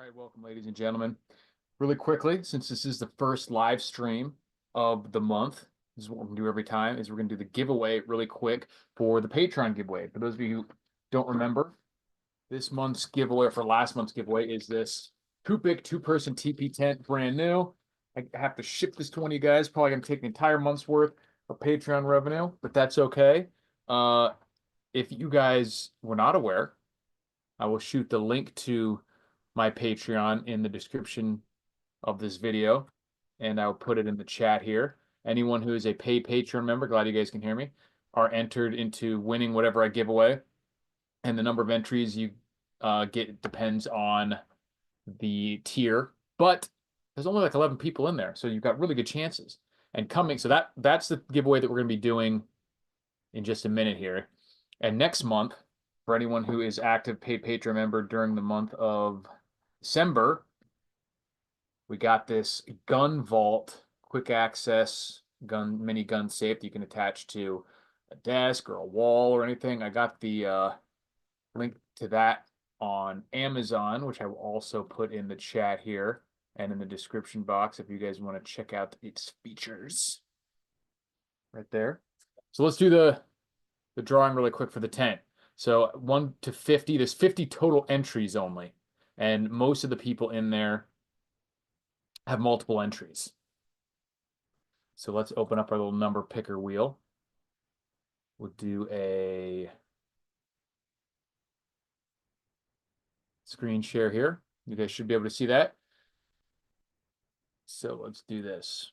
right, welcome, ladies and gentlemen. Really quickly, since this is the first live stream of the month, this is what we're gonna do every time, is we're gonna do the giveaway really quick for the Patreon giveaway. For those of you who don't remember, this month's giveaway for last month's giveaway is this Coupik two-person TP tent, brand new. I have to ship this to one of you guys. Probably gonna take the entire month's worth of Patreon revenue, but that's okay. If you guys were not aware, I will shoot the link to my Patreon in the description of this video, and I'll put it in the chat here. Anyone who is a paid Patreon member, glad you guys can hear me, are entered into winning whatever I give away. And the number of entries you get depends on the tier, but there's only like 11 people in there, so you've got really good chances. And coming, so that's the giveaway that we're going to be doing in just a minute here. And next month, for anyone who is active paid Patreon member during the month of December, we got this gun vault, quick access mini gun safe that you can attach to a desk or a wall or anything. I got the link to that on Amazon, which I will also put in the chat here and in the description box if you guys want to check out its features right there. So let's do the drawing really quick for the tent. So 1 to 50, there's 50 total entries only. And most of the people in there have multiple entries. So let's open up our little number picker wheel. We'll do a screen share here. You guys should be able to see that. So let's do this.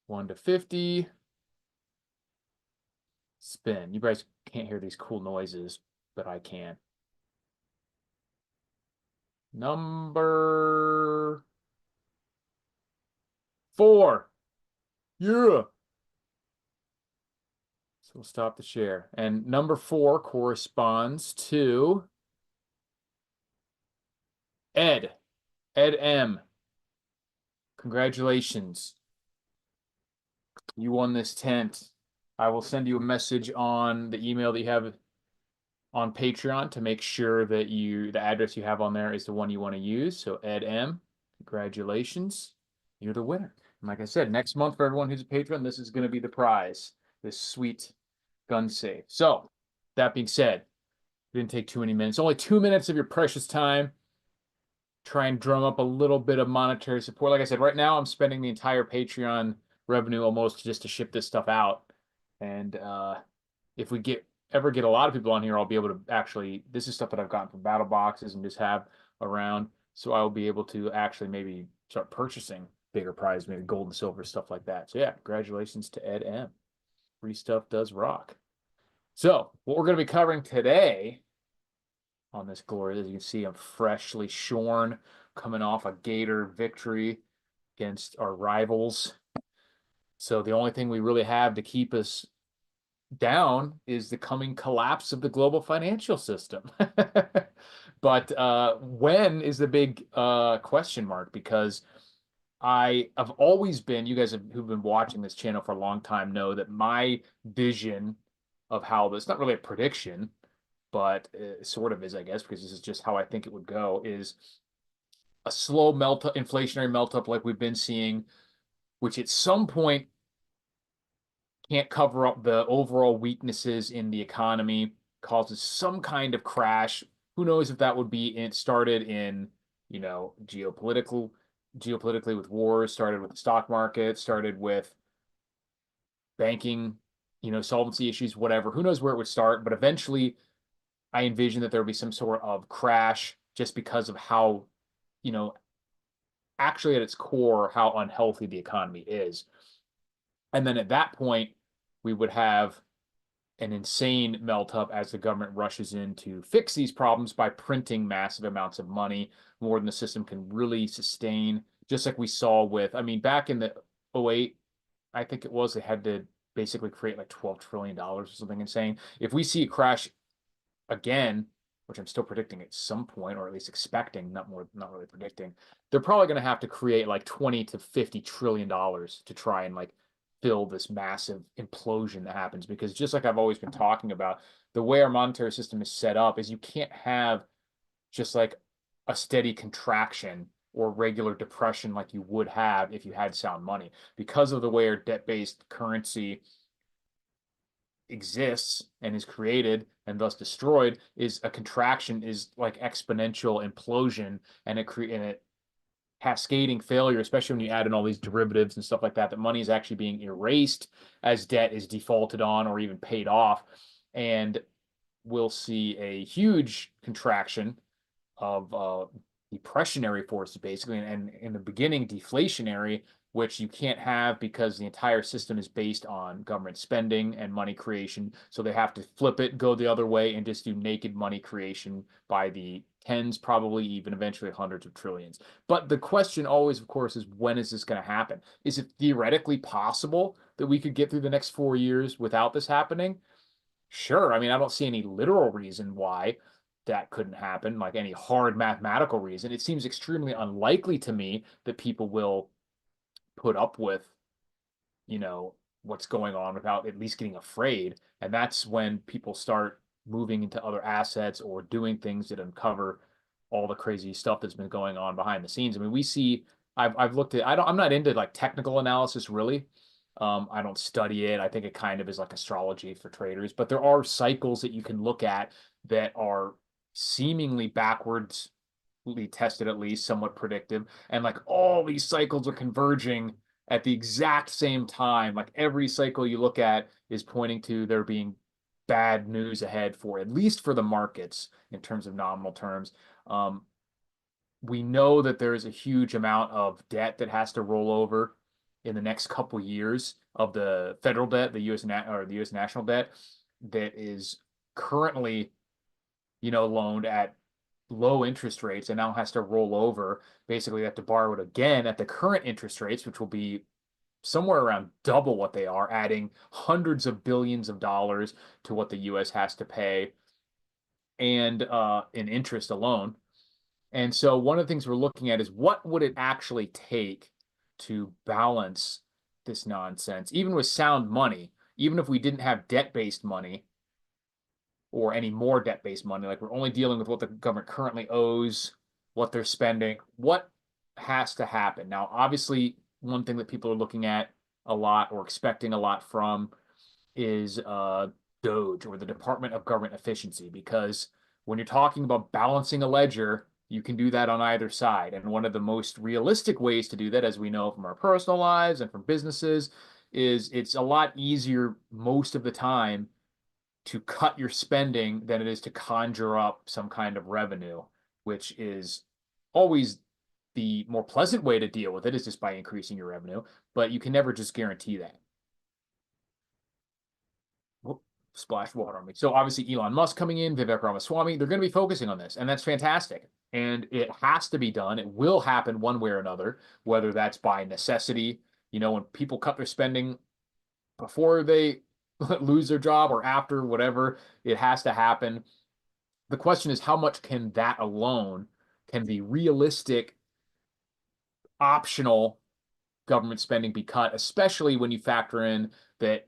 1 to 50. Spin. You guys can't hear these cool noises, but I can. Number 4. Yeah. So we'll stop the share. And number 4 corresponds to Ed M. Congratulations. You won this tent. I will send you a message on the email that you have on Patreon to make sure that the address you have on there is the one you want to use. So Ed M, congratulations. You're the winner. And like I said, next month for everyone who's a patron, this is going to be the prize, this sweet gun safe. So that being said, it didn't take too many minutes. Only 2 minutes of your precious time. Try and drum up a little bit of monetary support. Like I said, right now I'm spending the entire Patreon revenue almost just to ship this stuff out. And if we ever get a lot of people on here, I'll be able to actually, this is stuff that I've gotten from battle boxes and just have around. So I'll be able to actually maybe start purchasing bigger prizes, maybe gold and silver, stuff like that. So yeah, congratulations to Ed M. Free stuff does rock. So what we're going to be covering today on this glory, as you can see, I'm freshly shorn, coming off a Gator victory against our rivals. So the only thing we really have to keep us down is the coming collapse of the global financial system. But when is the big question mark? Because I have always been, you guys who've been watching this channel for a long time know that my vision of how this, not really a prediction, but sort of is, I guess, because this is just how I think it would go, is a slow inflationary melt up like we've been seeing, which at some point can't cover up the overall weaknesses in the economy, causes some kind of crash. Who knows if that would be started in, geopolitically with wars, started with the stock market, started with banking, solvency issues, whatever. Who knows where it would start, but eventually I envision that there would be some sort of crash just because of how, actually at its core, how unhealthy the economy is. And then at that point, we would have an insane melt up as the government rushes in to fix these problems by printing massive amounts of money, more than the system can really sustain. Just like we saw with, back in the 08, I think it was, they had to basically create like $12 trillion or something insane. If we see a crash again, which I'm still predicting at some point, or at least expecting, not really predicting, they're probably going to have to create like 20 to 50 trillion dollars to try and like fill this massive implosion that happens. Because just like I've always been talking about, the way our monetary system is set up is you can't have just like a steady contraction or regular depression like you would have if you had sound money. Because of the way our debt-based currency exists and is created and thus destroyed, is a contraction is like exponential implosion, and it cascading failure, especially when you add in all these derivatives and stuff like that, that money is actually being erased as debt is defaulted on or even paid off. And we'll see a huge contraction of depressionary forces, basically, and in the beginning, deflationary, which you can't have because the entire system is based on government spending and money creation. So they have to flip it, go the other way, and just do naked money creation by the tens, probably even eventually hundreds of trillions. But the question always, of course, is when is this going to happen? Is it theoretically possible that we could get through the next 4 years without this happening? Sure. I mean, I don't see any literal reason why that couldn't happen, like any hard mathematical reason. It seems extremely unlikely to me that people will put up with, you know, what's going on without at least getting afraid. And that's when people start moving into other assets or doing things that uncover all the crazy stuff that's been going on behind the scenes. I mean, we see, I've looked at, I'm not into like technical analysis really. I don't study it. I think it kind of is like astrology for traders, but there are cycles that you can look at that are seemingly backwards tested, at least somewhat predictive, and like all these cycles are converging at the exact same time. Like every cycle you look at is pointing to there being bad news ahead, for at least for the markets in terms of nominal terms. We know that there is a huge amount of debt that has to roll over in the next couple years of the federal debt, the U.S. national debt that is currently, loaned at low interest rates and now has to roll over. Basically, they have to borrow it again at the current interest rates, which will be somewhere around double what they are, adding hundreds of billions of dollars to what the U.S. has to pay and in interest alone. And so one of the things we're looking at is what would it actually take to balance this nonsense, even with sound money, even if we didn't have debt-based money or any more debt-based money, like we're only dealing with what the government currently owes, what they're spending, what has to happen? Now, obviously, one thing that people are looking at a lot or expecting a lot from is DOGE, or the Department of Government Efficiency, because when you're talking about balancing a ledger, you can do that on either side. And one of the most realistic ways to do that, as we know from our personal lives and from businesses, is it's a lot easier most of the time to cut your spending than it is to conjure up some kind of revenue, which is always the more pleasant way to deal with it, is just by increasing your revenue, but you can never just guarantee that. Whoop, splash water on me. So obviously Elon Musk coming in, Vivek Ramaswamy, they're going to be focusing on this, and that's fantastic. And it has to be done. It will happen one way or another, whether that's by necessity, when people cut their spending before they lose their job or after, whatever, it has to happen. The question is, how much can that alone, can the realistic, optional government spending be cut, especially when you factor in that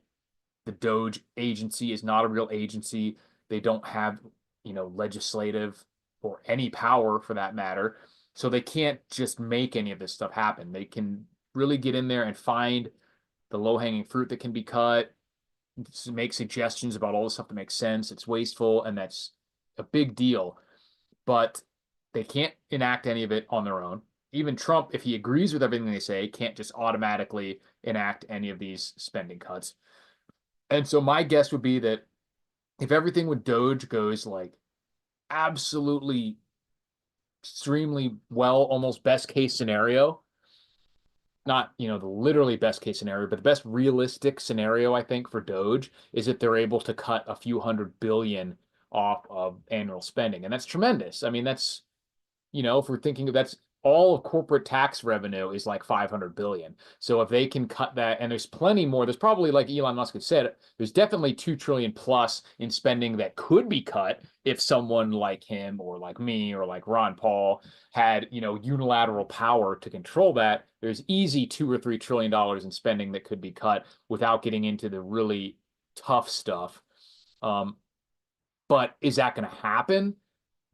the DOGE agency is not a real agency. They don't have, legislative or any power for that matter. So they can't just make any of this stuff happen. They can really get in there and find the low-hanging fruit that can be cut, make suggestions about all the stuff that makes sense. It's wasteful, and that's a big deal. But they can't enact any of it on their own. Even Trump, if he agrees with everything they say, can't just automatically enact any of these spending cuts. And so my guess would be that if everything with DOGE goes like absolutely extremely well, almost best case scenario, not, the literally best case scenario, but the best realistic scenario, I think, for DOGE is that they're able to cut a few hundred billion off of annual spending. And that's tremendous. I mean, that's, if we're thinking that's all of corporate tax revenue is like 500 billion. So if they can cut that, and there's plenty more, there's probably, like Elon Musk had said, there's definitely 2 trillion plus in spending that could be cut if someone like him or like me or like Ron Paul had, unilateral power to control that. There's easy $2 or $3 trillion in spending that could be cut without getting into the really tough stuff. But is that going to happen?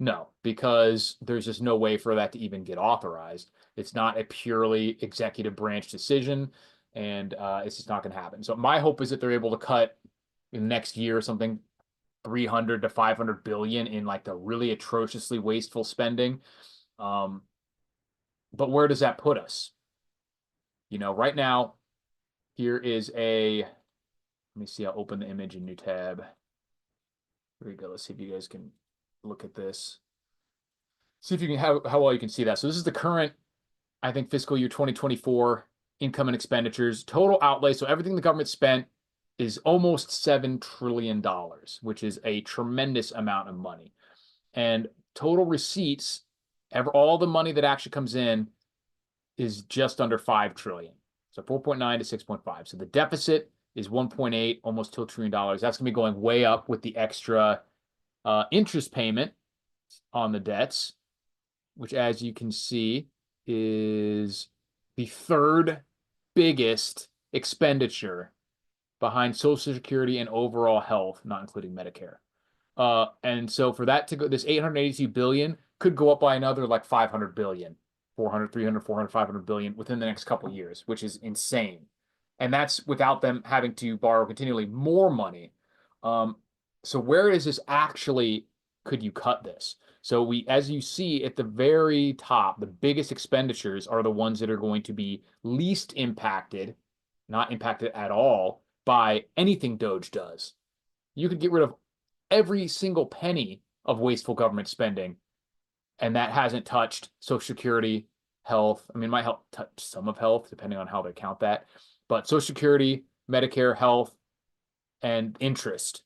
No, because there's just no way for that to even get authorized. It's not a purely executive branch decision, and it's just not going to happen. So my hope is that they're able to cut in next year or something 300 to 500 billion in like the really atrociously wasteful spending. Um, but where does that put us? Right now, here is let me see, I'll open the image in new tab. Here we go. Let's see if you guys can look at this. See if you can, how well you can see that. So this is the current, I think, fiscal year 2024 income and expenditures, total outlay. So everything the government spent is almost $7 trillion, which is a tremendous amount of money. And total receipts, all the money that actually comes in is just under 5 trillion. So 4.9 to 6.5. So the deficit is 1.8, almost $2 trillion. That's going to be going way up with the extra interest payment on the debts, which, as you can see, is the third biggest expenditure behind Social Security and overall health, not including Medicare. And so for that to go, this 882 billion could go up by another like 500 billion, 400, 300, 400, 500 billion within the next couple of years, which is insane. And that's without them having to borrow continually more money. So where is this actually, could you cut this? So as you see at the very top, the biggest expenditures are the ones that are going to be least impacted, not impacted at all by anything Doge does. You could get rid of every single penny of wasteful government spending, and that hasn't touched Social Security, health. I mean, it might help touch some of health, depending on how they count that. But Social Security, Medicare, health, and interest.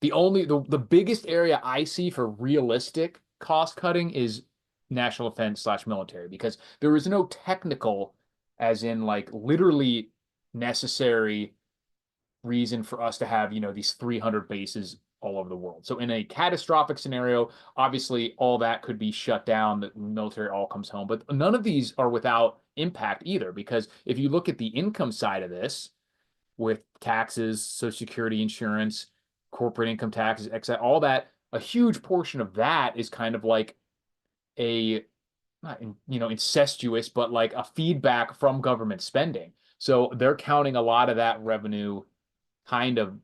The biggest area I see for realistic cost cutting is national defense / military, because there is no technical, as in like literally necessary reason for us to have, these 300 bases all over the world. So in a catastrophic scenario, obviously all that could be shut down, the military all comes home, but none of these are without impact either, because if you look at the income side of this with taxes, Social Security, insurance, corporate income taxes, all that, a huge portion of that is kind of like a, not incestuous, but like a feedback from government spending. So they're counting a lot of that revenue kind of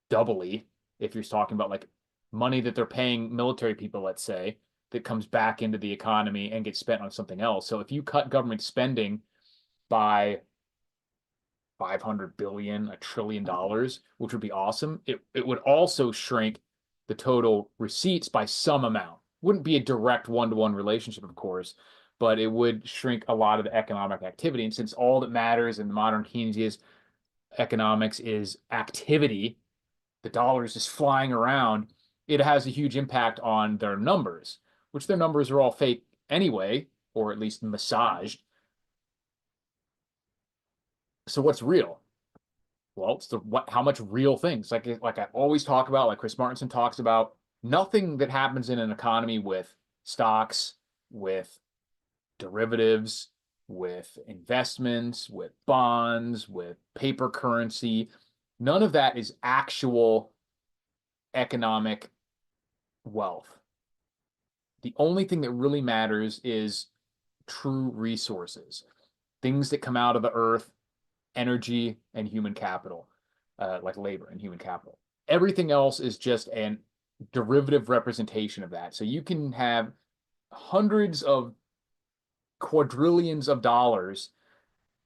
doubly, if you're talking about like money that they're paying military people, let's say, that comes back into the economy and gets spent on something else. So if you cut government spending by 500 billion, $1 trillion, which would be awesome, it would also shrink the total receipts by some amount. Wouldn't be a direct one-to-one relationship, of course, but it would shrink a lot of the economic activity. And since all that matters in the modern Keynesian economics is activity, the dollar is just flying around, it has a huge impact on their numbers, which their numbers are all fake anyway, or at least massaged. So what's real? Well, it's how much real things, like I always talk about, like Chris Martenson talks about, nothing that happens in an economy with stocks, with derivatives, with investments, with bonds, with paper currency, none of that is actual economic wealth. The only thing that really matters is true resources, things that come out of the earth, energy, and human capital, like labor and human capital. Everything else is just a derivative representation of that. So you can have hundreds of quadrillions of dollars,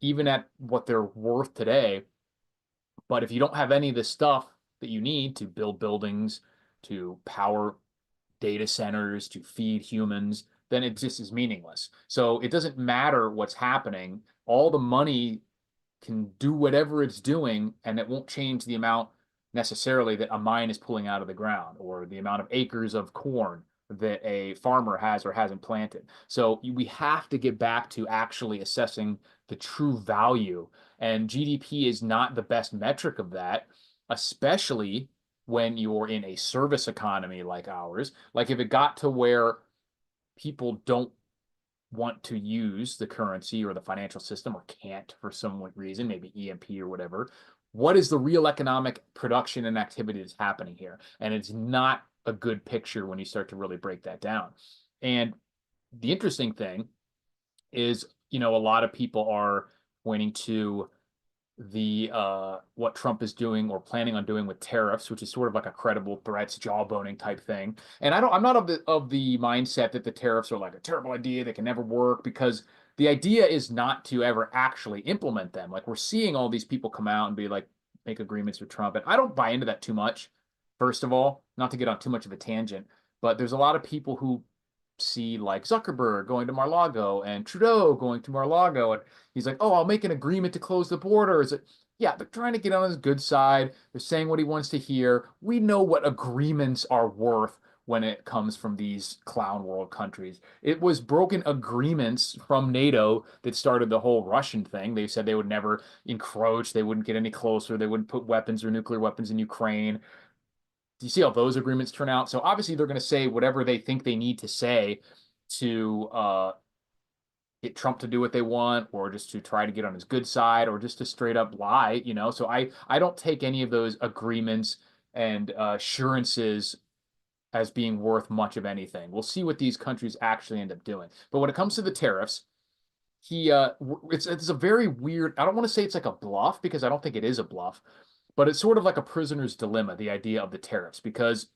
even at what they're worth today. But if you don't have any of the stuff that you need to build buildings, to power data centers, to feed humans, then it just is meaningless. So it doesn't matter what's happening. All the money can do whatever it's doing, and it won't change the amount necessarily that a mine is pulling out of the ground, or the amount of acres of corn that a farmer has or hasn't planted. So we have to get back to actually assessing the true value. And GDP is not the best metric of that, especially when you're in a service economy like ours. Like if it got to where people don't want to use the currency or the financial system, or can't for some reason, maybe EMP or whatever, what is the real economic production and activity that's happening here? And it's not a good picture when you start to really break that down. And the interesting thing is, a lot of people are pointing to the what Trump is doing or planning on doing with tariffs, which is sort of like a credible threats, jawboning type thing. And I'm not of the mindset that the tariffs are like a terrible idea, they can never work, because the idea is not to ever actually implement them. Like, we're seeing all these people come out and be like, make agreements with Trump, and I don't buy into that too much. First of all, not to get on too much of a tangent, but there's a lot of people who see like Zuckerberg going to Mar-a-Lago and Trudeau going to Mar-a-Lago, and he's like, "Oh, I'll make an agreement to close the border." Is it? Yeah, they're trying to get on his good side. They're saying what he wants to hear. We know what agreements are worth when it comes from these clown world countries. It was broken agreements from NATO that started the whole Russian thing. They said they would never encroach, they wouldn't get any closer, they wouldn't put weapons or nuclear weapons in Ukraine. Do you see how those agreements turn out? So obviously they're going to say whatever they think they need to say to get Trump to do what they want, or just to try to get on his good side, or just to straight up lie. So I don't take any of those agreements and assurances as being worth much of anything. We'll see what these countries actually end up doing. But when it comes to the tariffs, it's a very weird. I don't want to say it's like a bluff, because I don't think it is a bluff, but it's sort of like a prisoner's dilemma, the idea of the tariffs, because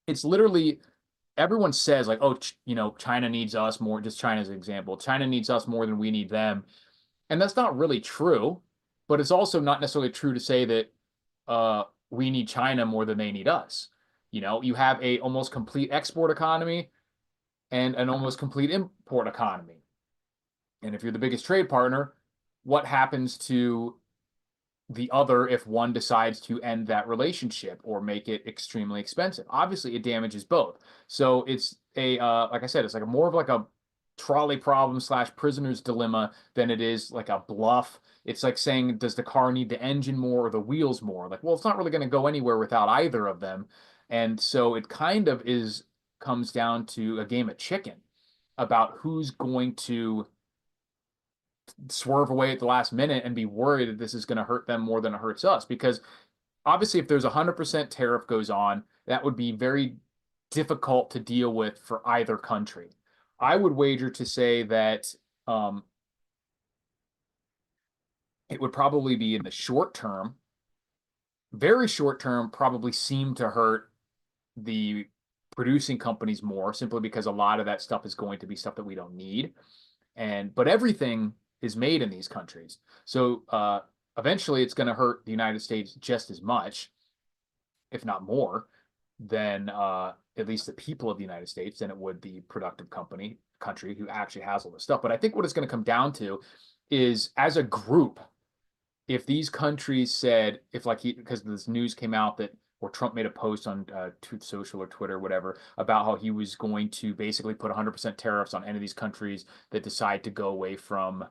it's literally, everyone says like, oh, China needs us more. Just China as an example. China needs us more than we need them. And that's not really true, but it's also not necessarily true to say that we need China more than they need us. You have a almost complete export economy and an almost complete import economy. And if you're the biggest trade partner, what happens to the other if one decides to end that relationship or make it extremely expensive? Obviously, it damages both. So it's like I said, it's like more of like a trolley problem slash prisoner's dilemma than it is like a bluff. It's like saying, does the car need the engine more or the wheels more? Like, well, it's not really going to go anywhere without either of them. And so it kind of comes down to a game of chicken about who's going to swerve away at the last minute and be worried that this is going to hurt them more than it hurts us. Because obviously, if there's 100% tariff goes on, that would be very difficult to deal with for either country. I would wager to say that it would probably be in the short term, very short term, probably seem to hurt the producing companies more, simply because a lot of that stuff is going to be stuff that we don't need. But everything is made in these countries. So eventually it's going to hurt the United States just as much, if not more, than at least the people of the United States than it would the productive country who actually has all this stuff. But I think what it's going to come down to is, as a group, if these countries said, if like because this news came out that, or Trump made a post on Truth Social or Twitter, whatever, about how he was going to basically put 100% tariffs on any of these countries that decide to go away from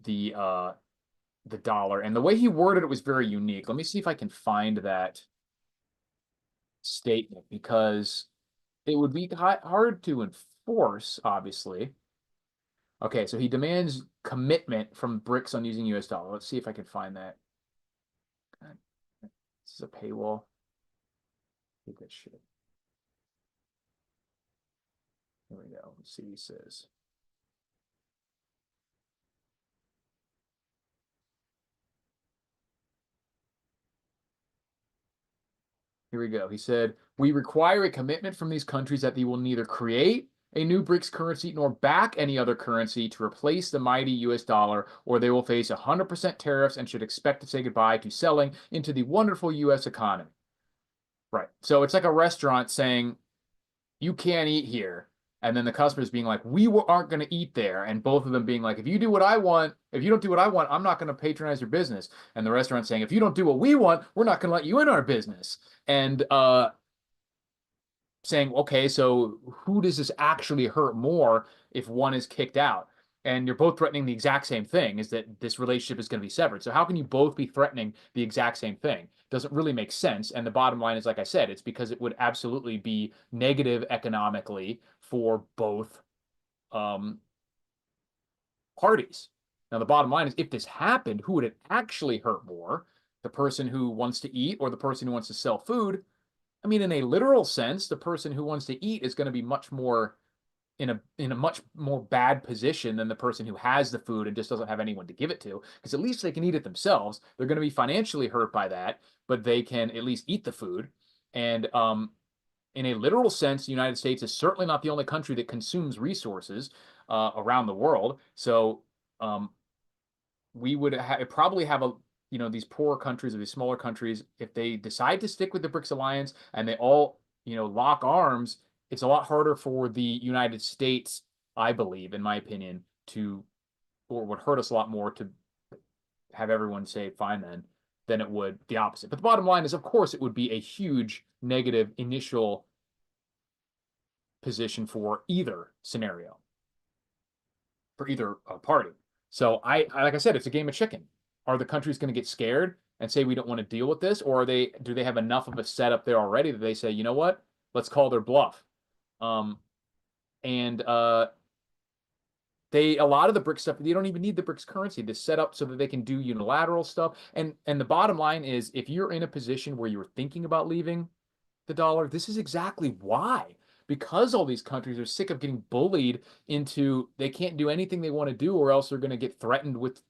the dollar. And the way he worded it was very unique. Let me see if I can find that statement, because it would be hard to enforce, obviously. Okay, so he demands commitment from BRICS on using US dollar. Let's see if I can find that. This is a paywall. Take that shit. Here we go. Let's see what he says. Here we go. He said, we require a commitment from these countries that they will neither create a new BRICS currency nor back any other currency to replace the mighty US dollar, or they will face 100% tariffs and should expect to say goodbye to selling into the wonderful US economy. Right. So it's like a restaurant saying, you can't eat here. And then the customers being like, we aren't going to eat there. And both of them being like, if you do what I want, if you don't do what I want, I'm not going to patronize your business. And the restaurant saying, if you don't do what we want, we're not going to let you in our business. And saying, okay, so who does this actually hurt more if one is kicked out? And you're both threatening the exact same thing, is that this relationship is going to be severed. So how can you both be threatening the exact same thing? Doesn't really make sense. And the bottom line is, like I said, it's because it would absolutely be negative economically for both parties. Now, the bottom line is, if this happened, who would it actually hurt more? The person who wants to eat or the person who wants to sell food? I mean, in a literal sense, the person who wants to eat is going to be much more in a much more bad position than the person who has the food and just doesn't have anyone to give it to, because at least they can eat it themselves. They're going to be financially hurt by that, but they can at least eat the food. And in a literal sense, the United States is certainly not the only country that consumes resources around the world. So um, we would probably have a these poorer countries or these smaller countries, if they decide to stick with the BRICS alliance and they all lock arms, it's a lot harder for the United States, I believe, in my opinion, to or would hurt us a lot more to have everyone say fine then than it would the opposite. But the bottom line is, of course, it would be a huge negative initial position for either scenario, for either party. So like I said, it's a game of chicken. Are the countries going to get scared and say we don't want to deal with this, or do they have enough of a setup there already that they say, you know what, let's call their bluff? Um, and a lot of the BRICS stuff, they don't even need the BRICS currency to set up so that they can do unilateral stuff. And the bottom line is, if you're in a position where you're thinking about leaving the dollar, this is exactly why. Because all these countries are sick of getting bullied into they can't do anything they want to do, or else they're going to get threatened with,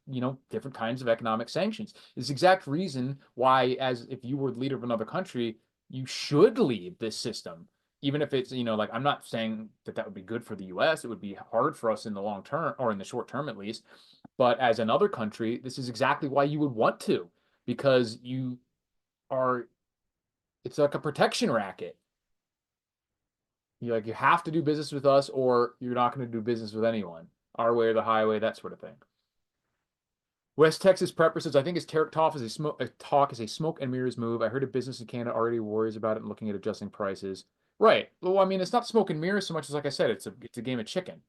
different kinds of economic sanctions. It's the exact reason why, as if you were the leader of another country, you should leave this system. Even if it's, like, I'm not saying that that would be good for the US. It would be hard for us in the long term, or in the short term at least. But as another country, this is exactly why you would want to, because are, it's like a protection racket. You have to do business with us, or you're not going to do business with anyone. Our way or the highway, that sort of thing. West Texas Prepper says, I think his talk is a smoke and mirrors move. I heard a business in Canada already worries about it and looking at adjusting prices. Right. Well, I mean, it's not smoke and mirrors so much as, like I said, it's a game of chicken.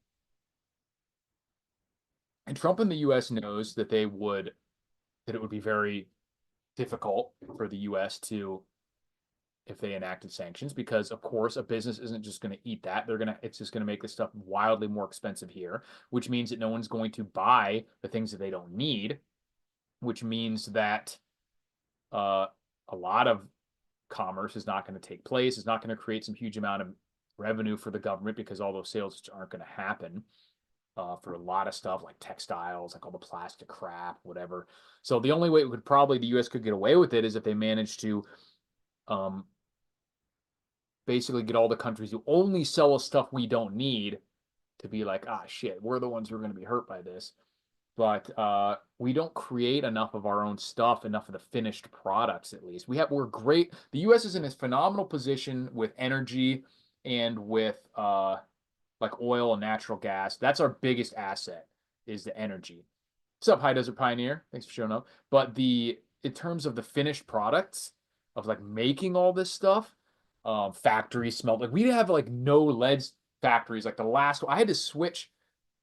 And Trump and the U.S. knows that it would be very difficult for the U.S. to, if they enacted sanctions, because of course a business isn't just going to eat that. It's just going to make this stuff wildly more expensive here, which means that no one's going to buy the things that they don't need, which means that uh, a lot of commerce is not going to take place. It's not going to create some huge amount of revenue for the government, because all those sales aren't going to happen for a lot of stuff like textiles, like all the plastic crap, whatever. So the only way the U.S. could get away with it is if they managed to um, basically get all the countries who only sell us stuff we don't need to be like, ah, shit, we're the ones who are going to be hurt by this. But we don't create enough of our own stuff, enough of the finished products, at least. We're great. The U.S. is in a phenomenal position with energy and with like oil and natural gas. That's our biggest asset, is the energy. What's up, High Desert Pioneer? Thanks for showing up. But in terms of the finished products of like making all this stuff, factories smelt like we have like no lead factories. Like the last one, I had to switch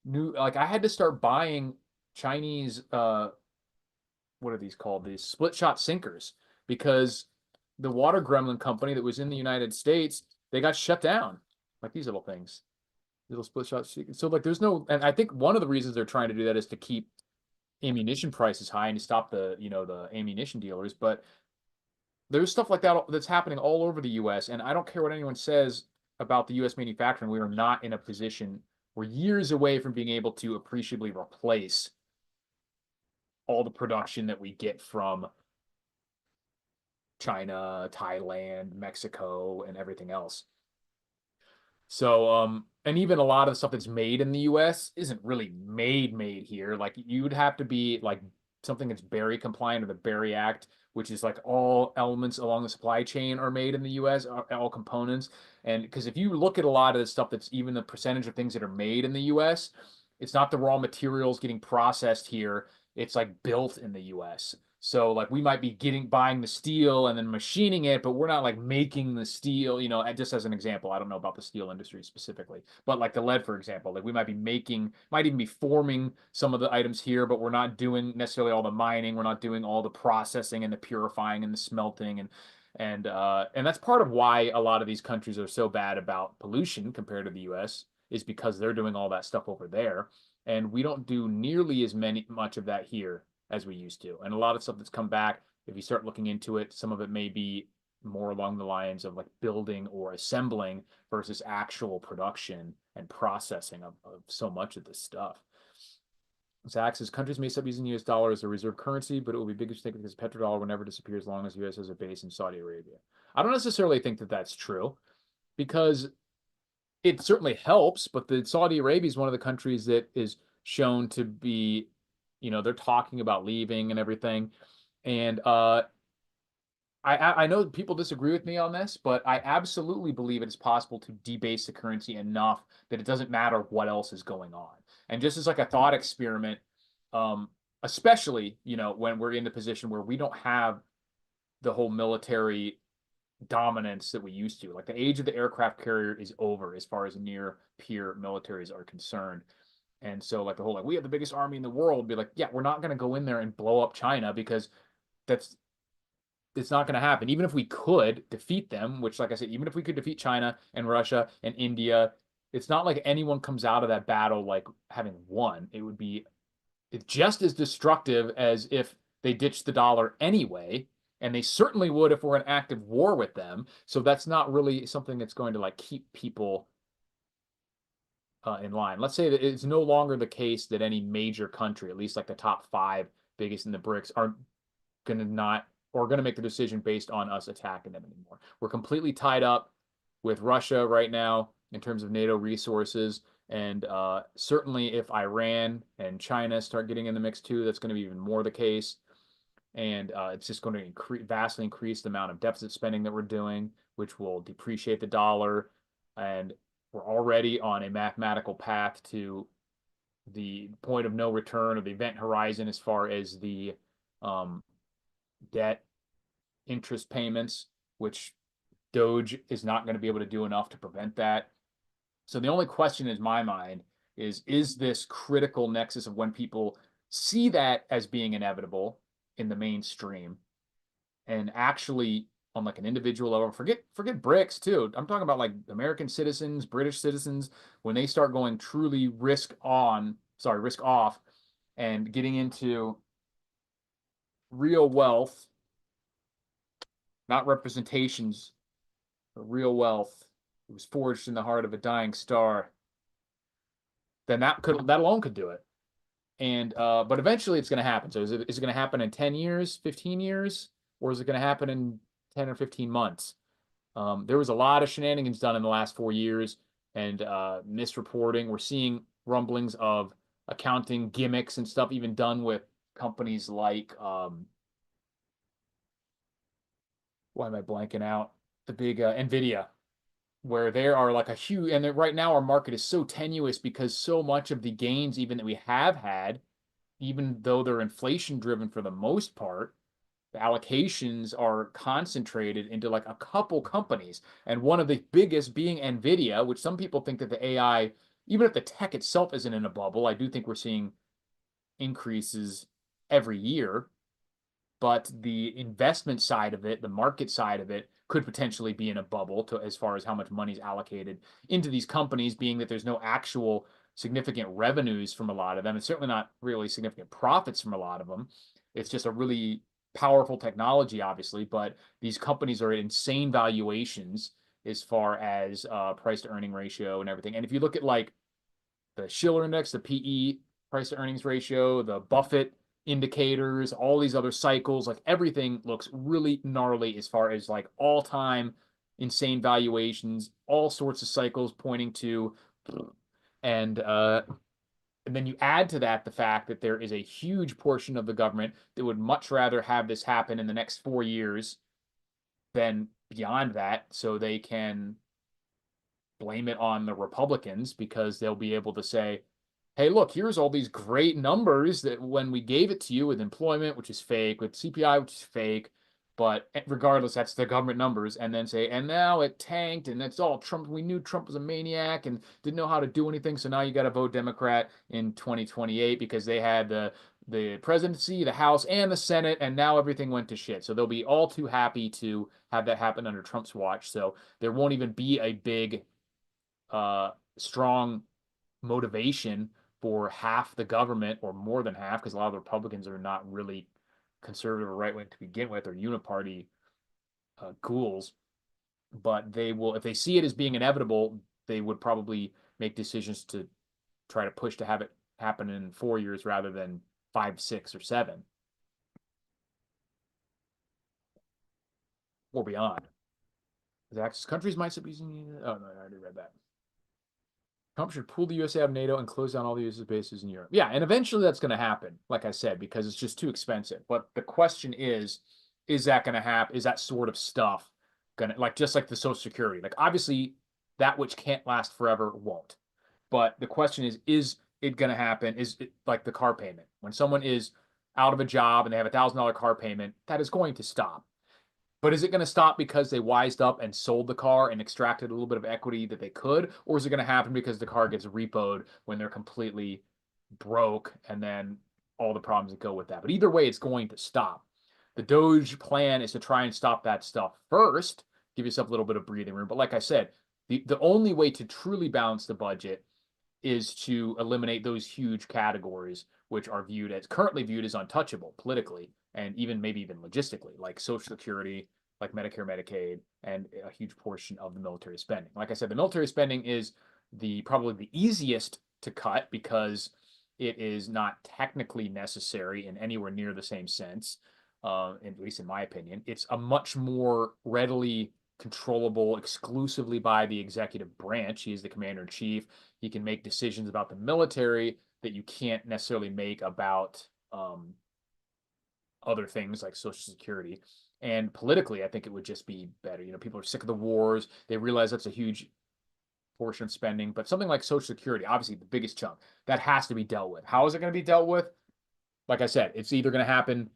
I had to start buying Chinese what are these called? These split shot sinkers, because the water gremlin company that was in the United States, they got shut down. Like these little things, little split shot. So like there's no, and I think one of the reasons they're trying to do that is to keep ammunition prices high and to stop the ammunition dealers. But there's stuff like that that's happening all over the US, and I don't care what anyone says about the US manufacturing. We are not in a position, we're years away from being able to appreciably replace all the production that we get from China, Thailand, Mexico, and everything else. So, and even a lot of the stuff that's made in the US isn't really made here. Like you'd have to be like something that's Berry compliant, or the Berry Act, which is like all elements along the supply chain are made in the US, all components. And because if you look at a lot of the stuff that's even the percentage of things that are made in the US, it's not the raw materials getting processed here. It's like built in the US. So like we might be buying the steel and then machining it, but we're not like making the steel, just as an example. I don't know about the steel industry specifically, but like the lead, for example, like we might even be forming some of the items here, but we're not doing necessarily all the mining. We're not doing all the processing and the purifying and the smelting, and that's part of why a lot of these countries are so bad about pollution compared to the US, is because they're doing all that stuff over there. And we don't do nearly as much of that here as we used to. And a lot of stuff that's come back, if you start looking into it, some of it may be more along the lines of like building or assembling versus actual production and processing of so much of this stuff. Zach says countries may stop using US dollar as a reserve currency, but it will be big mistake because petrodollar will never disappear as long as US has a base in Saudi Arabia. I don't necessarily think that that's true because it certainly helps, but the Saudi Arabia is one of the countries that is shown to be, they're talking about leaving and everything. And I know people disagree with me on this, but I absolutely believe it is possible to debase the currency enough that it doesn't matter what else is going on. And just as like a thought experiment, especially, when we're in the position where we don't have the whole military dominance that we used to. Like the age of the aircraft carrier is over as far as near peer militaries are concerned. And so like the whole like we have the biggest army in the world, be like, yeah, we're not going to go in there and blow up China because that's it's not going to happen. Even if we could defeat them, which like I said, even if we could defeat China and Russia and India, it's not like anyone comes out of that battle like having won. It would be it's just as destructive as if they ditched the dollar anyway, and they certainly would if we're in active war with them. So that's not really something that's going to like keep people in line. Let's say that it's no longer the case that any major country, at least like the top 5 biggest in the BRICS, are going to not or going to make the decision based on us attacking them anymore. We're completely tied up with Russia right now in terms of NATO resources. And certainly if Iran and China start getting in the mix too, that's going to be even more the case. And it's just going to vastly increase the amount of deficit spending that we're doing, which will depreciate the dollar. And we're already on a mathematical path to the point of no return or the event horizon as far as the debt interest payments, which Doge is not going to be able to do enough to prevent that. So the only question in my mind is this critical nexus of when people see that as being inevitable in the mainstream and actually on like an individual level, forget BRICS too. I'm talking about like American citizens, British citizens, when they start going truly risk off and getting into real wealth, not representations, but real wealth. It was forged in the heart of a dying star. Then that alone could do it. And but eventually it's going to happen. So is it going to happen in 10 years, 15 years, or is it going to happen in 10 or 15 months? There was a lot of shenanigans done in the last 4 years and misreporting. We're seeing rumblings of accounting gimmicks and stuff even done with companies like why am I blanking out? The big Nvidia, where there are like a huge, and right now our market is so tenuous because so much of the gains, even that we have had, even though they're inflation driven for the most part, the allocations are concentrated into like a couple companies. And one of the biggest being Nvidia, which some people think that the AI, even if the tech itself isn't in a bubble, I do think we're seeing increases every year, but the investment side of it, the market side of it, could potentially be in a bubble to as far as how much money is allocated into these companies, being that there's no actual significant revenues from a lot of them. It's certainly not really significant profits from a lot of them. It's just a really powerful technology, obviously, but these companies are at insane valuations as far as price to earning ratio and everything. And if you look at like the Schiller index, the PE price to earnings ratio, the Buffett indicators, all these other cycles, like everything looks really gnarly as far as like all time insane valuations, all sorts of cycles pointing to, and then you add to that the fact that there is a huge portion of the government that would much rather have this happen in the next 4 years than beyond that, so they can blame it on the Republicans because they'll be able to say, hey, look, here's all these great numbers that when we gave it to you with employment, which is fake, with CPI, which is fake, but regardless, that's the government numbers, and then say, and now it tanked, and that's all Trump. We knew Trump was a maniac and didn't know how to do anything, so now you got to vote Democrat in 2028 because they had the presidency, the House, and the Senate, and now everything went to shit. So they'll be all too happy to have that happen under Trump's watch. So there won't even be a big, strong motivation for half the government or more than half, because a lot of the Republicans are not really conservative or right wing to begin with, or uniparty ghouls, but they will, if they see it as being inevitable, they would probably make decisions to try to push to have it happen in 4 years rather than 5, 6, or 7 or beyond. The Axis countries might be using. Oh no, I already read that. Trump should pull the USA out of NATO and close down all the US's bases in Europe. Yeah, and eventually that's going to happen, like I said, because it's just too expensive. But the question is that going to happen? Is that sort of stuff going to, like, just like the Social Security? Like, obviously, that which can't last forever won't. But the question is it going to happen? Is it like the car payment? When someone is out of a job and they have $1,000 car payment, that is going to stop. But is it going to stop because they wised up and sold the car and extracted a little bit of equity that they could? Or is it going to happen because the car gets repoed when they're completely broke and then all the problems that go with that? But either way, it's going to stop. The Doge plan is to try and stop that stuff first, give yourself a little bit of breathing room. But like I said, the only way to truly balance the budget is to eliminate those huge categories which are currently viewed as untouchable politically and maybe even logistically, like Social Security, like Medicare, Medicaid, and a huge portion of the military spending. Like I said, the military spending is probably the easiest to cut because it is not technically necessary in anywhere near the same sense, at least in my opinion. It's a much more readily controllable exclusively by the executive branch. He is the commander in chief. He can make decisions about the military that you can't necessarily make about other things like Social Security. And politically, I think it would just be better. People are sick of the wars. They realize that's a huge portion of spending. But something like Social Security, obviously the biggest chunk, that has to be dealt with. How is it going to be dealt with? Like I said, it's either going to happen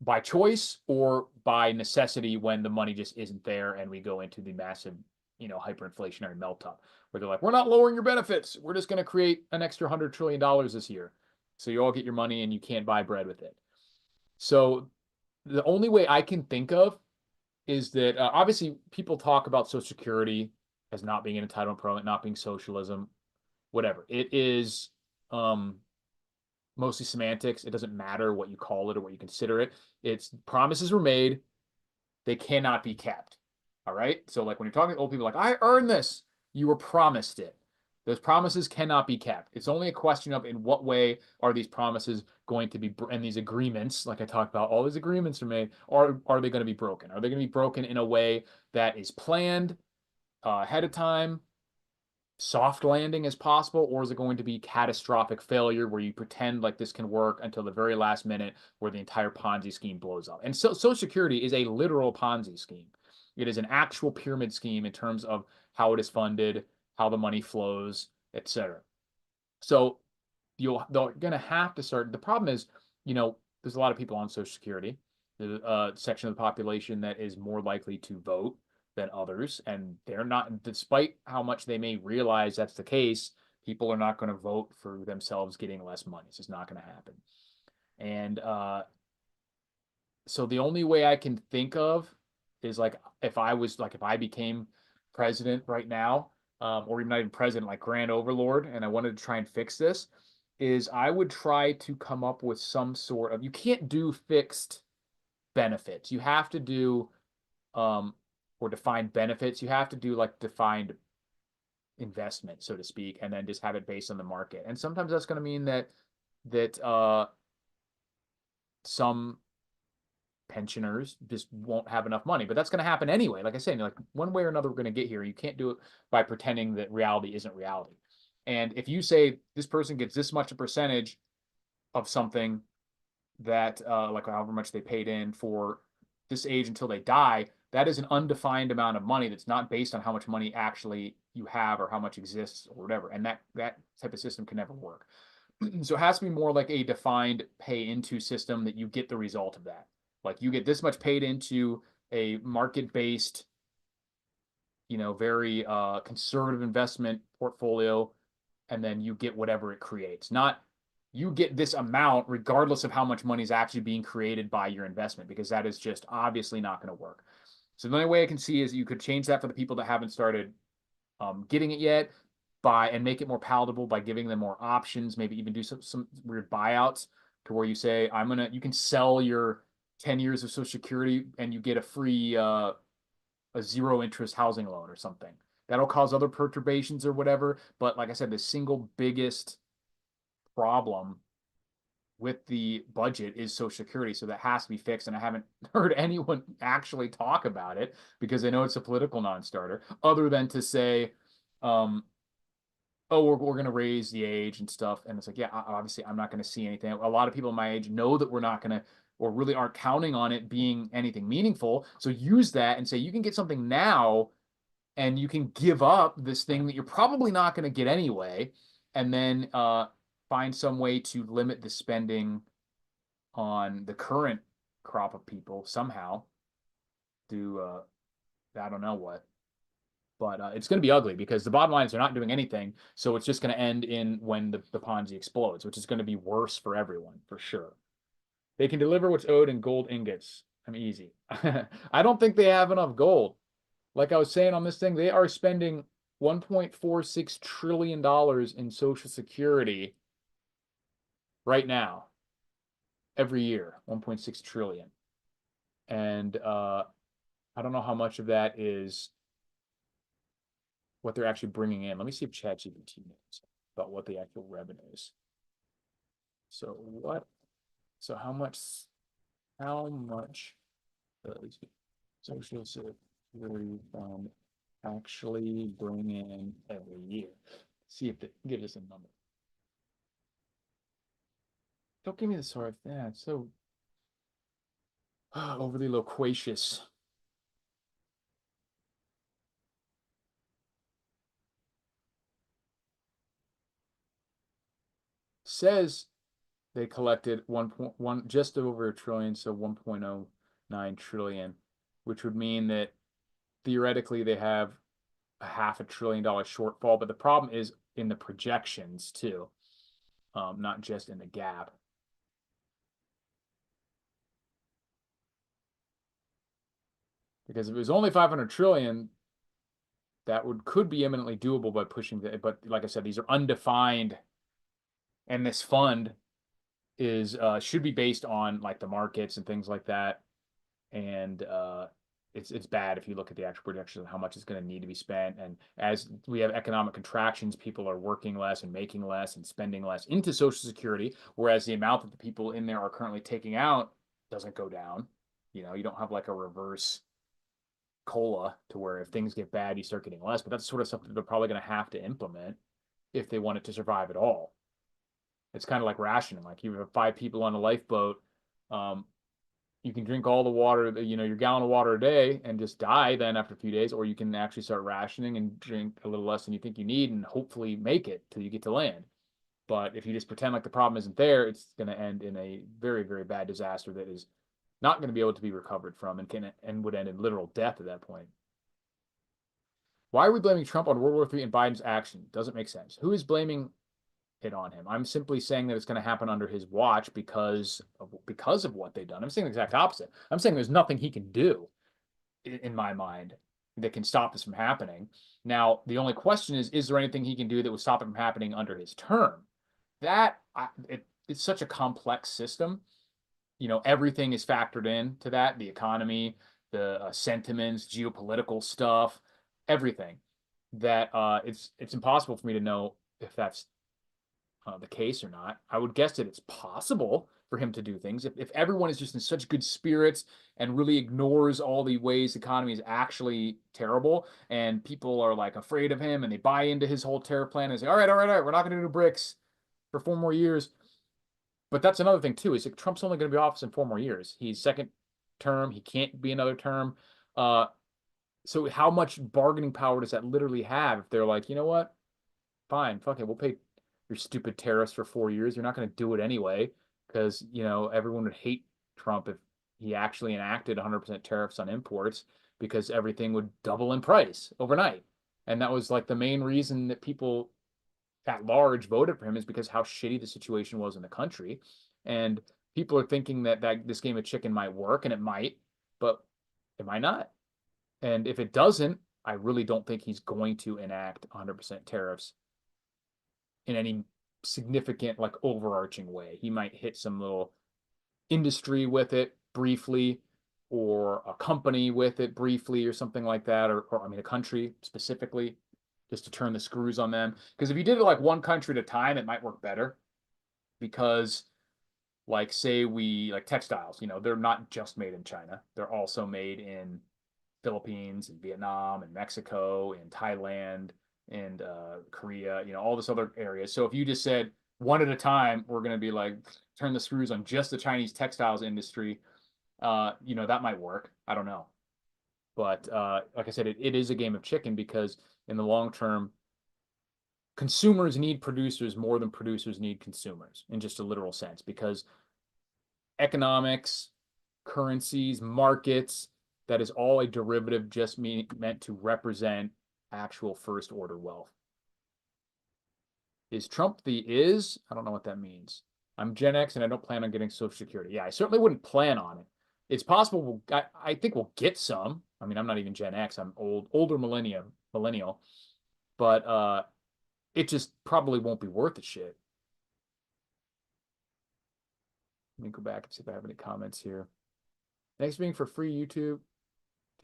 by choice or by necessity when the money just isn't there and we go into the massive, hyperinflationary melt up where they're like, we're not lowering your benefits. We're just going to create an extra $100 trillion this year. So you all get your money and you can't buy bread with it. So the only way I can think of is that obviously people talk about Social Security as not being an entitlement program, not being socialism, whatever. It is mostly semantics. It doesn't matter what you call it or what you consider it. It's promises were made, they cannot be kept. All right. So, like when you're talking to old people, like, I earned this, you were promised it. Those promises cannot be kept. It's only a question of in what way are these promises going to be, and these agreements, like I talked about, all these agreements are made, are they going to be broken? Are they going to be broken in a way that is planned ahead of time, soft landing as possible, or is it going to be catastrophic failure where you pretend like this can work until the very last minute where the entire Ponzi scheme blows up? And so Social Security is a literal Ponzi scheme. It is an actual pyramid scheme in terms of how it is funded, how the money flows, etc. So they're going to have to start. The problem is, there's a lot of people on Social Security. There's a section of the population that is more likely to vote than others, and they're not, despite how much they may realize that's the case, people are not going to vote for themselves getting less money. It's just not going to happen. And so the only way I can think of is like if I became president right now, or even not even president, like Grand Overlord, and I wanted to try and fix this, is I would try to come up with some sort of, you can't do fixed benefits. You have to do or defined benefits. You have to do like defined investment, so to speak, and then just have it based on the market. And sometimes that's going to mean that some pensioners just won't have enough money, but that's going to happen anyway. Like I said, like one way or another, we're going to get here. You can't do it by pretending that reality isn't reality. And if you say this person gets this much a percentage of something that, like however much they paid in for this age until they die, that is an undefined amount of money that's not based on how much money actually you have or how much exists or whatever. And that type of system can never work. So it has to be more like a defined pay into system that you get the result of that. Like you get this much paid into a market-based, very conservative investment portfolio, and then you get whatever it creates. Not you get this amount regardless of how much money is actually being created by your investment, because that is just obviously not going to work. So the only way I can see is you could change that for the people that haven't started getting it yet, and make it more palatable by giving them more options, maybe even do some weird buyouts to where you say, you can sell your 10 years of Social Security and you get a free a zero interest housing loan or something. That'll cause other perturbations or whatever. But like I said, the single biggest problem with the budget is Social Security. So that has to be fixed. And I haven't heard anyone actually talk about it because I know it's a political non-starter, other than to say, oh, we're going to raise the age and stuff. And it's like, yeah, obviously I'm not going to see anything. A lot of people my age know that we're not going to, or really aren't counting on it being anything meaningful. So use that and say, you can get something now and you can give up this thing that you're probably not going to get anyway. And then find some way to limit the spending on the current crop of people somehow. Do I don't know what. But it's going to be ugly because the bottom line is they're not doing anything. So it's just going to end in when the Ponzi explodes, which is going to be worse for everyone, for sure. They can deliver what's owed in gold ingots. I'm easy. I don't think they have enough gold. Like I was saying on this thing, they are spending $1.46 trillion in Social Security right now, every year, 1.6 trillion. And I don't know how much of that is what they're actually bringing in. Let me see if ChatGPT knows about what the actual revenue is. So how much does Social Security Fund actually bring in every year? See if it gives us a number. Don't give me the sort of, yeah, it's so overly loquacious. Says they collected 1.1, just over a trillion, so 1.09 trillion, which would mean that theoretically they have a $500 billion shortfall. But the problem is in the projections too, not just in the gap. Because if it was only 500 trillion, that could be eminently doable by pushing the. But like I said, these are undefined, and this fund is should be based on like the markets and things like that. And it's bad if you look at the actual projections of how much is going to need to be spent. And as we have economic contractions, people are working less and making less and spending less into Social Security, whereas the amount that the people in there are currently taking out doesn't go down. You know, you don't have like a reverse cola to where if things get bad, you start getting less. But that's sort of something they're probably going to have to implement if they want it to survive at all. It's kind of like rationing. Like you have 5 people on a lifeboat. You can drink all the water, your gallon of water a day and just die then after a few days, or you can actually start rationing and drink a little less than you think you need and hopefully make it till you get to land. But if you just pretend like the problem isn't there, it's going to end in a very, very bad disaster that is not going to be able to be recovered from and would end in literal death at that point. Why are we blaming Trump on World War III and Biden's action? Doesn't make sense. Who is blaming it on him? I'm simply saying that it's going to happen under his watch because of what they've done. I'm saying the exact opposite. I'm saying there's nothing he can do in my mind that can stop this from happening. Now, the only question is there anything he can do that would stop it from happening under his term? It's such a complex system. Everything is factored into that, the economy, the sentiments, geopolitical stuff, everything, that it's impossible for me to know if that's the case or not. I would guess that it's possible for him to do things if everyone is just in such good spirits and really ignores all the ways the economy is actually terrible, and people are like afraid of him and they buy into his whole tariff plan and say, all right, we're not going to do BRICS for 4 more years. But that's another thing too, is that Trump's only going to be office in 4 more years. He's second term. He can't be another term. So how much bargaining power does that literally have if they're like, you know what? Fine, fuck it, we'll pay your stupid tariffs for 4 years. You're not going to do it anyway because, everyone would hate Trump if he actually enacted 100% tariffs on imports because everything would double in price overnight. And that was like the main reason that people at large voted for him, is because how shitty the situation was in the country. And people are thinking that this game of chicken might work, and it might, but it might not. And if it doesn't, I really don't think he's going to enact 100% tariffs in any significant, like, overarching way. He might hit some little industry with it briefly, or a company with it briefly or something like that, or I mean, a country specifically, just to turn the screws on them. Because if you did it like one country at a time, it might work better. Because, like, say like textiles, they're not just made in China, they're also made in Philippines and Vietnam and Mexico and Thailand and Korea, all this other areas. So if you just said one at a time, we're going to be like, turn the screws on just the Chinese textiles industry, that might work. I don't know. But like I said, it is a game of chicken, because in the long term, consumers need producers more than producers need consumers, in just a literal sense, because economics, currencies, markets, that is all a derivative just meant to represent actual first order wealth. Is Trump the is? I don't know what that means. I'm Gen X and I don't plan on getting Social Security. Yeah, I certainly wouldn't plan on it. It's possible I think we'll get some. I mean, I'm not even Gen X. I'm older millennial, but it just probably won't be worth the shit. Let me go back and see if I have any comments here. Thanks for being for free, YouTube.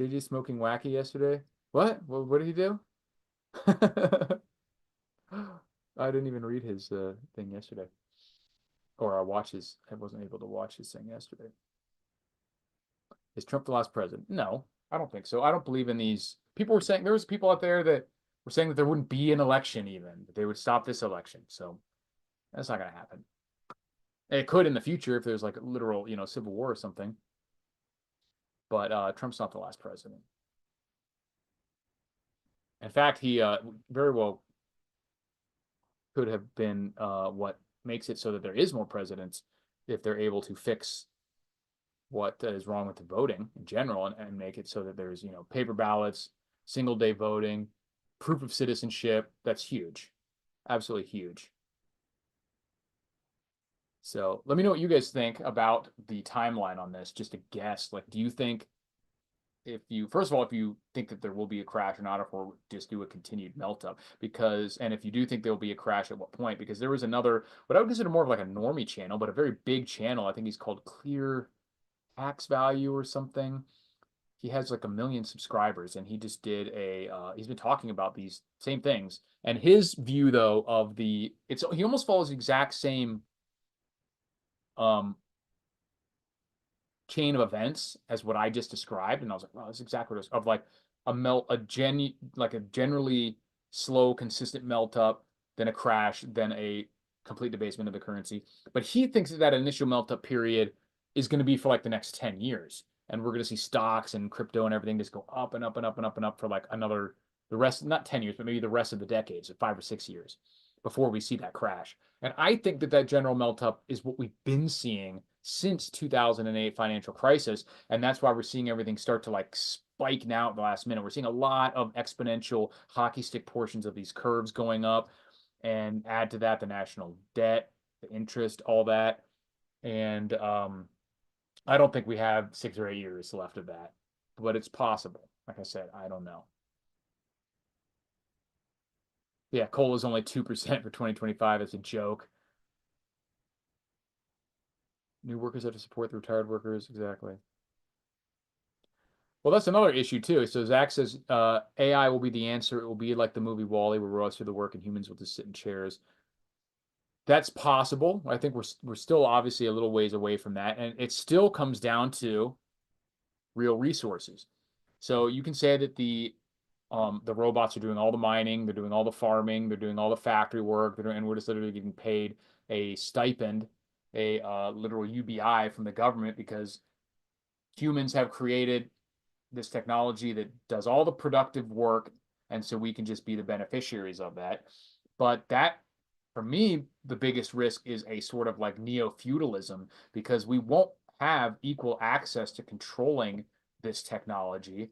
JJ smoking wacky yesterday. What? What did he do? I didn't even read his thing yesterday. Or I wasn't able to watch his thing yesterday. Is Trump the last president? No, I don't think so. I don't believe in these. People were saying, there was people out there that were saying that there wouldn't be an election even, that they would stop this election. So that's not going to happen. It could in the future if there's like a literal, civil war or something. But Trump's not the last president. In fact, he very well could have been what makes it so that there is more presidents, if they're able to fix what is wrong with the voting in general, and make it so that there's, paper ballots, single day voting, proof of citizenship. That's huge. Absolutely huge. So let me know what you guys think about the timeline on this. Just a guess. Like, do you think, first of all, if you think that there will be a crash or not, if we'll just do a continued melt up, and if you do think there'll be a crash, at what point? Because there was another, what I would consider more of like a normie channel, but a very big channel. I think he's called Clear Tax Value or something. He has like 1 million subscribers, and he just did he's been talking about these same things. And his view, though, of he almost follows the exact same um chain of events as what I just described. And I was like, wow, that's exactly what it was, of like a generally slow, consistent melt up, then a crash, then a complete debasement of the currency. But he thinks that initial melt up period is going to be for like the next 10 years. And we're going to see stocks and crypto and everything just go up and up and up and up and up for like the rest, not 10 years, but maybe the rest of the decade, so 5 or 6 years before we see that crash. And I think that general melt up is what we've been seeing since 2008 financial crisis. And that's why we're seeing everything start to like spike now at the last minute. We're seeing a lot of exponential hockey stick portions of these curves going up, and add to that the national debt, the interest, all that. And I don't think we have 6 or 8 years left of that, but it's possible. Like I said, I don't know. Yeah, coal is only 2% for 2025. It's a joke. New workers have to support the retired workers. Exactly. Well, that's another issue too. So Zach says AI will be the answer. It will be like the movie Wall-E, where robots do the work and humans will just sit in chairs. That's possible. I think we're still obviously a little ways away from that, and it still comes down to real resources. So you can say that the robots are doing all the mining, they're doing all the farming, they're doing all the factory work, and we're just literally getting paid a stipend, a literal UBI from the government, because humans have created this technology that does all the productive work, and so we can just be the beneficiaries of that. But that, for me, the biggest risk is a sort of like neo-feudalism, because we won't have equal access to controlling this technology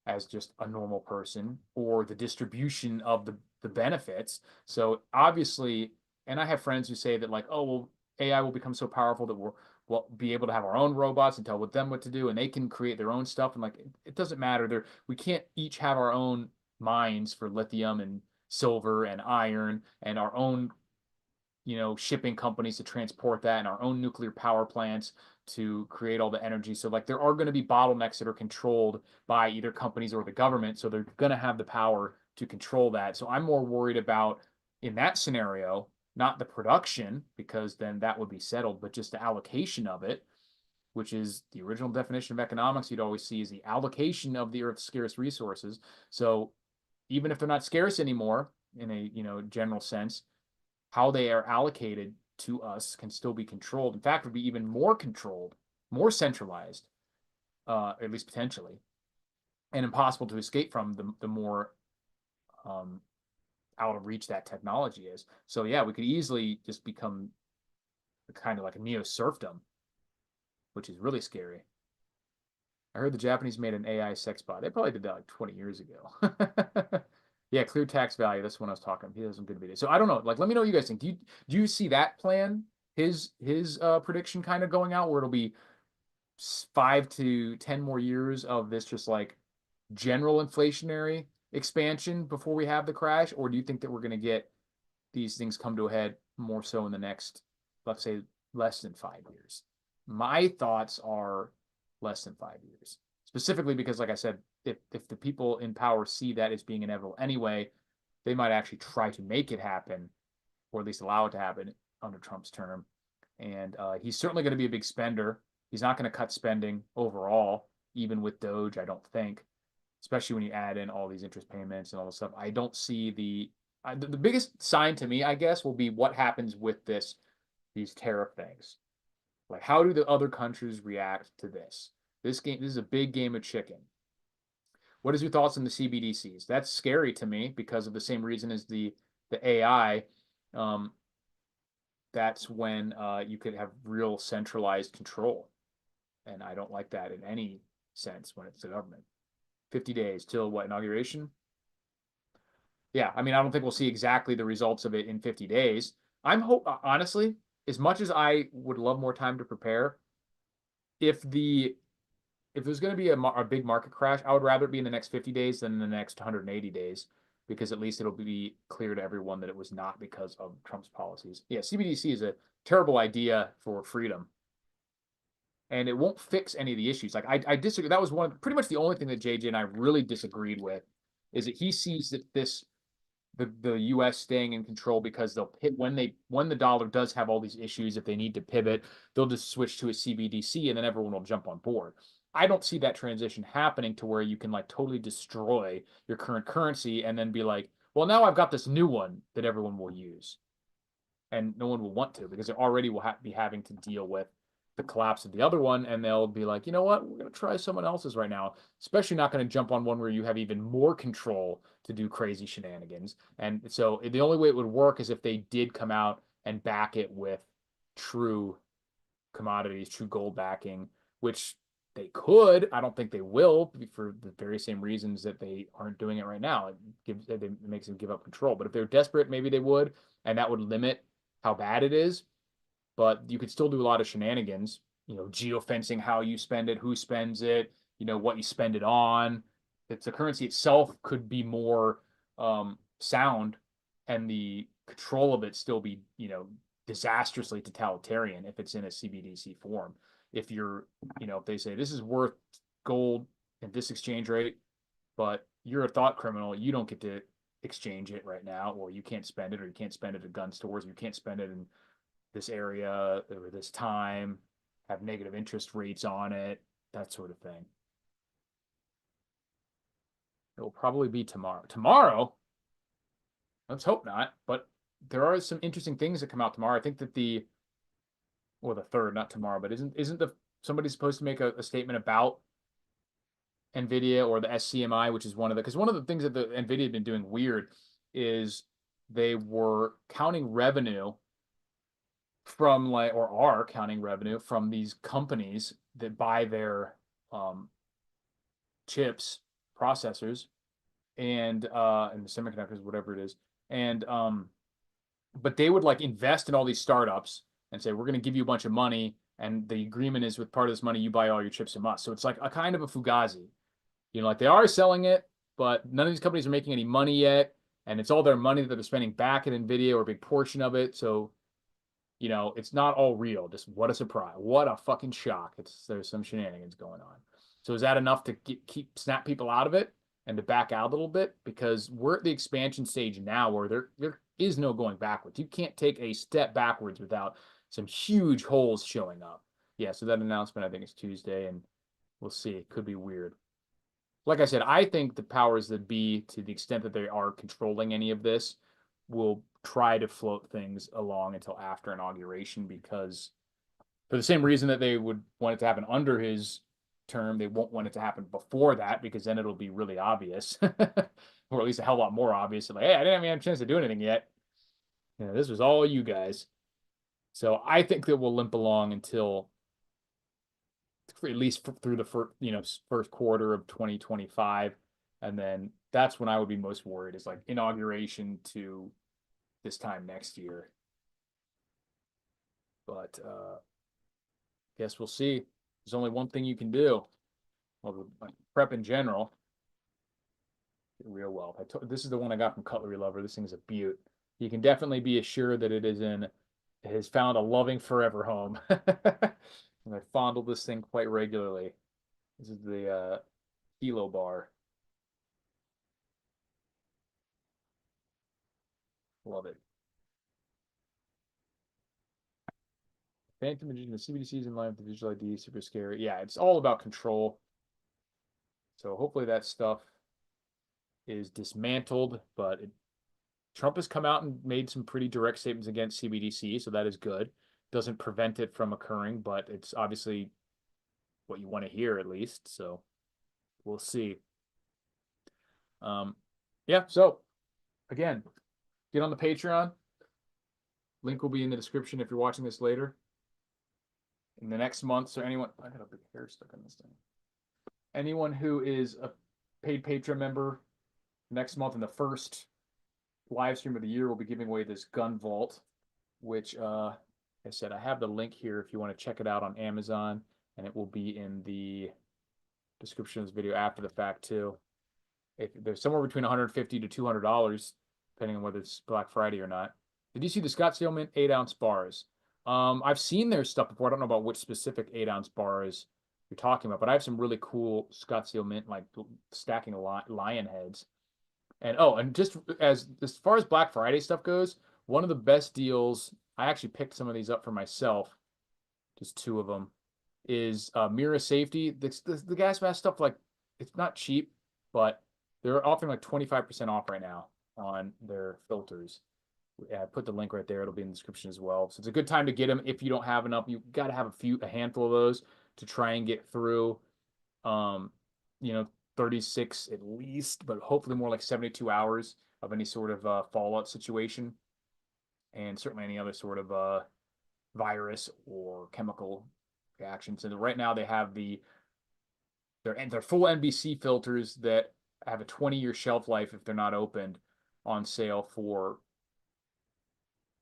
as just a normal person, or the distribution of the benefits. So obviously, and I have friends who say that like, oh, well, AI will become so powerful that we'll be able to have our own robots and tell them what to do, and they can create their own stuff. And like, it doesn't matter. We can't each have our own mines for lithium and silver and iron, and our own, shipping companies to transport that, and our own nuclear power plants to create all the energy. So like there are going to be bottlenecks that are controlled by either companies or the government. So they're going to have the power to control that. So I'm more worried about in that scenario, not the production, because then that would be settled, but just the allocation of it, which is the original definition of economics you'd always see is the allocation of the earth's scarce resources. So even if they're not scarce anymore in a general sense, how they are allocated to us can still be controlled. In fact, would be even more controlled, more centralized, at least potentially, and impossible to escape from the more out of reach that technology is. So yeah, we could easily just become kind of like a neo serfdom, which is really scary. I heard the Japanese made an AI sex bot. They probably did that like 20 years ago. Yeah, clear tax value. That's when I was talking. He has some good videos. So I don't know. Like, let me know what you guys think. Do you see that plan? His prediction kind of going out where it'll be 5 to 10 more years of this just like general inflationary expansion before we have the crash, or do you think that we're going to get these things come to a head more so in the next, let's say, less than 5 years? My thoughts are less than 5 years, specifically because, like I said, if the people in power see that as being inevitable anyway, they might actually try to make it happen, or at least allow it to happen under Trump's term. And he's certainly going to be a big spender. He's not going to cut spending overall, even with Doge, I don't think, especially when you add in all these interest payments and all this stuff. I don't see the biggest sign to me, I guess, will be what happens with these tariff things. Like, how do the other countries react to this? This is a big game of chicken. What is your thoughts on the CBDCs? That's scary to me because of the same reason as the AI. That's when you could have real centralized control. And I don't like that in any sense when it's the government. 50 days till what, inauguration? Yeah, I mean, I don't think we'll see exactly the results of it in 50 days. Honestly, as much as I would love more time to prepare, if there's going to be a big market crash, I would rather it be in the next 50 days than in the next 180 days, because at least it'll be clear to everyone that it was not because of Trump's policies. Yeah, CBDC is a terrible idea for freedom, and it won't fix any of the issues. Like I disagree. That was pretty much the only thing that JJ and I really disagreed with, is that he sees that the U.S. staying in control because they'll when the dollar does have all these issues, if they need to pivot, they'll just switch to a CBDC and then everyone will jump on board. I don't see that transition happening to where you can like totally destroy your current currency and then be like, well, now I've got this new one that everyone will use, and no one will want to because they already will be having to deal with the collapse of the other one, and they'll be like, you know what, we're going to try someone else's right now, especially not going to jump on one where you have even more control to do crazy shenanigans. And so the only way it would work is if they did come out and back it with true commodities, true gold backing, which they could. I don't think they will, for the very same reasons that they aren't doing it right now. It makes them give up control. But if they're desperate, maybe they would, and that would limit how bad it is. But you could still do a lot of shenanigans, geofencing how you spend it, who spends it, what you spend it on. It's the currency itself could be more sound, and the control of it still be, disastrously totalitarian if it's in a CBDC form. If if they say this is worth gold at this exchange rate, but you're a thought criminal, you don't get to exchange it right now, or you can't spend it, or you can't spend it at gun stores, or you can't spend it in this area or this time, have negative interest rates on it, that sort of thing. It will probably be tomorrow. Tomorrow? Let's hope not. But there are some interesting things that come out tomorrow. I think that the 3rd, not tomorrow, but isn't somebody supposed to make a statement about NVIDIA or the SCMI, which is because one of the things that the NVIDIA had been doing weird is they were counting revenue from or are counting revenue from these companies that buy their chips, processors, and the semiconductors, whatever it is. And but they would invest in all these startups and say, we're going to give you a bunch of money, and the agreement is with part of this money, you buy all your chips from us. So it's like a kind of a fugazi. They are selling it, but none of these companies are making any money yet, and it's all their money that they're spending back at NVIDIA, or a big portion of it. So you know, it's not all real. Just what a surprise. What a fucking shock. There's some shenanigans going on. So is that enough to keep snap people out of it and to back out a little bit? Because we're at the expansion stage now where there is no going backwards. You can't take a step backwards without some huge holes showing up. Yeah, so that announcement I think is Tuesday, and we'll see. It could be weird. Like I said, I think the powers that be, to the extent that they are controlling any of this, will try to float things along until after inauguration, because for the same reason that they would want it to happen under his term, they won't want it to happen before that, because then it'll be really obvious, or at least a hell of a lot more obvious. Like, hey, I didn't even have a chance to do anything yet. You know, this was all you guys. So I think that we'll limp along until at least through the first quarter of 2025, and then that's when I would be most worried, is like inauguration to this time next year. But guess we'll see. There's only one thing you can do. Well, prep in general, real well. This is the one I got from Cutlery Lover. This thing is a beaut. You can definitely be assured that it has found a loving forever home. And I fondle this thing quite regularly. This is the Kilo bar. Love it. Phantom Magician, the CBDC is in line with the visual ID, super scary. Yeah, it's all about control. So hopefully that stuff is dismantled, but Trump has come out and made some pretty direct statements against CBDC, so that is good. Doesn't prevent it from occurring, but it's obviously what you want to hear, at least. So we'll see. Yeah, so again, get on the Patreon. Link will be in the description if you're watching this later. In the next month, so anyone, I got a big hair stuck on this thing. Anyone who is a paid Patreon member, next month in the first live stream of the year, we'll be giving away this gun vault, which like I said, I have the link here if you want to check it out on Amazon, and it will be in the description of this video after the fact too. If there's somewhere between $150 to $200, depending on whether it's Black Friday or not. Did you see the Scottsdale Mint 8-ounce bars? I've seen their stuff before. I don't know about which specific 8-ounce bars you're talking about, but I have some really cool Scottsdale Mint, like stacking lion heads. And and just as far as Black Friday stuff goes, one of the best deals, I actually picked some of these up for myself, just two of them, is Mira Safety. The gas mask stuff, like, it's not cheap, but they're offering like 25% off right now on their filters. I put the link right there. It'll be in the description as well. So it's a good time to get them if you don't have enough. You've got to have a handful of those to try and get through, 36 at least, but hopefully more like 72 hours of any sort of fallout situation, and certainly any other sort of virus or chemical reactions. And right now they have their full NBC filters that have a 20-year shelf life if they're not opened, on sale for,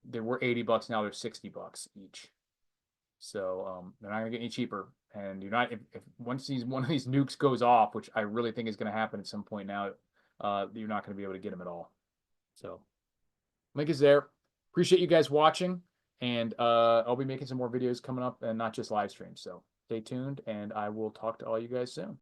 they were $80, now they're $60 each. So they're not gonna get any cheaper. And you're not, if once one of these nukes goes off, which I really think is going to happen at some point now, you're not going to be able to get them at all. So link is there. Appreciate you guys watching, and I'll be making some more videos coming up, and not just live streams. So stay tuned, and I will talk to all you guys soon.